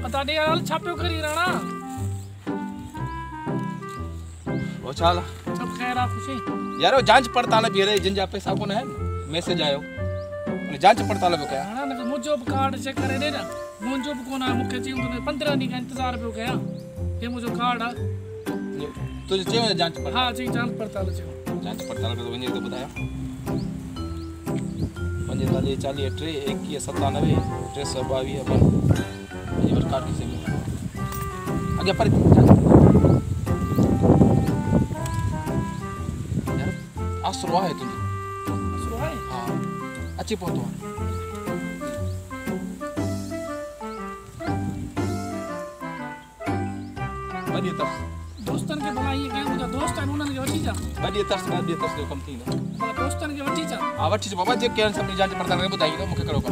बता दे यार छापे करी राणा वो चाला सब खैर आप खुशी यार वो जांच पड़ताल भी रही जिन जा पैसा कोन है मैसेज आयो ने जांच पड़ताल पे कया राणा ने मुझो कार्ड चेक करे दे ना मुझो कोना मुखे चई तो 15 दी का इंतजार पे कया ये मुझो कार्ड आ तुझे चाहिए जांच पड़ताल हां जी जांच पड़ताल चाहिए जांच पड़ताल तो वने तो बताया 45 40 3 21 97 322 अपन ये और कार्ड किसे आगे पर यार आसरो है तुझे आसरो है हां अच्छी पहुंचो बड़ी तरस दोस्तन के भलाई के मुझा दोस्त है उनन के वठी जा बड़ी तरस जो कम थी ना भला दोस्तन के वठी जा आ वठी बाबा जे के सब जांच पड़ताल करे बताई तो मुके करो कर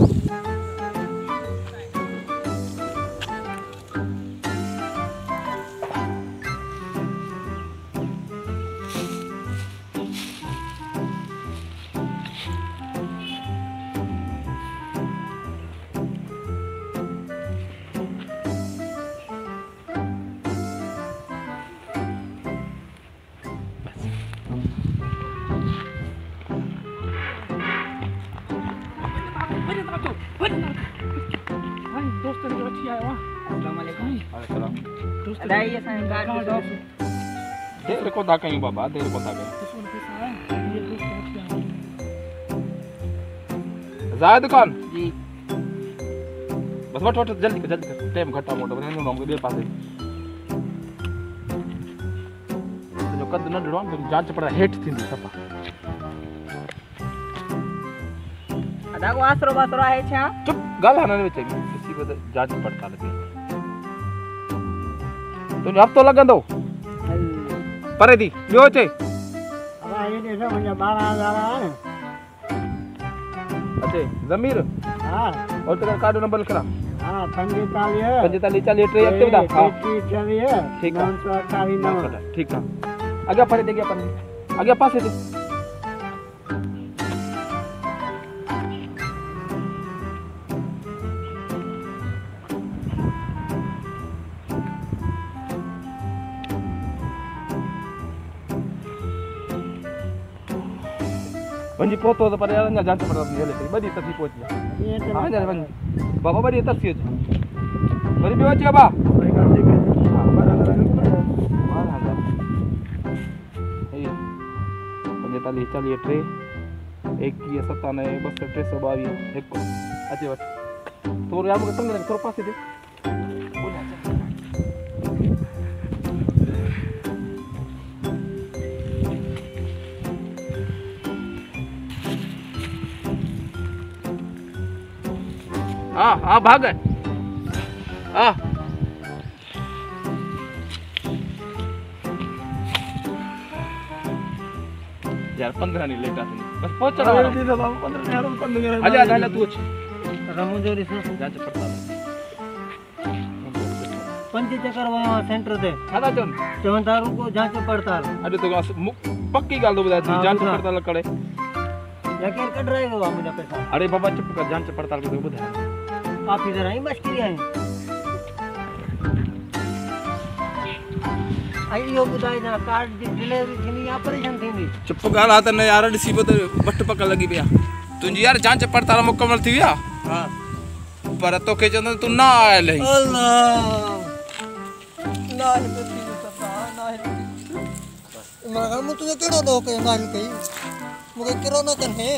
दोस्तन के वठी आयो अस्सलाम वालेकुम अस्सलाम दोस्त दाई असन कार्ड दो देर को दा कहीं बाबा देर को दा कहीं किसने पैसा है ये दोस्त वठी आयो जायद खान जी बस वट जल्दी कर टाइम घटा मोटो बने नो के पास जो कद न डड़ो तो जांच पड़ा हेठ थी सपा अदा को आसरो है छा चुप गाल हना ने चाहिए किसी को जांच पड़ताल थी तो हफ्तो लगंदो परे दी लियो चे अब ये देखो मुझे 12000 है अच्छे जमीर हां और तेरा कार्ड नंबर लिखना हां 45 45 40 ट्रे एक्टिव दा हां ठीक है 928 ठीक है आगे परे दे गया अपन आगे पासे दे वंजी पोतो तो पर यार ना जांच पड़ता नहीं ले बड़ी तसी पहुंच गया हां यार वंजी बाबा बड़ी तसी बड़ी भी होची बाबा पंजतालीस 40 ट्रे 21 97 32 322 एक अच्छे बात तो यार को संग थोड़ा पास दे हाँ भाग गए हाँ यार 15 नहीं लेटा तुम बस पहुंच चला 15 आजा आजा तू रहूं जो रिसर्च जांच पड़ताल पंच चक्कर वहां सेंटर से खादा चोन चौंतारू को जांच पड़ताल अरे तो पक्की गाल दो बता जांच पड़ताल करे यकीन कर रहे हो मुझे पैसा अरे बाबा चुप कर जांच पड़ताल को बता आप इधर आई मस्ती आई आइयो बुधाई ना कार्ड दी डिलीवरी थी ऑपरेशन थी चुप गाल आत न यार रिसीव तो बट पक लगी पिया तुझी यार जांच पड़ताल मुकम्मल थी विया हां पर तो के चंद तू ना आयल है अल्लाह ना है पता ना है मगर मु तुझे केड़ो दो के मान कई मुके केरो न कने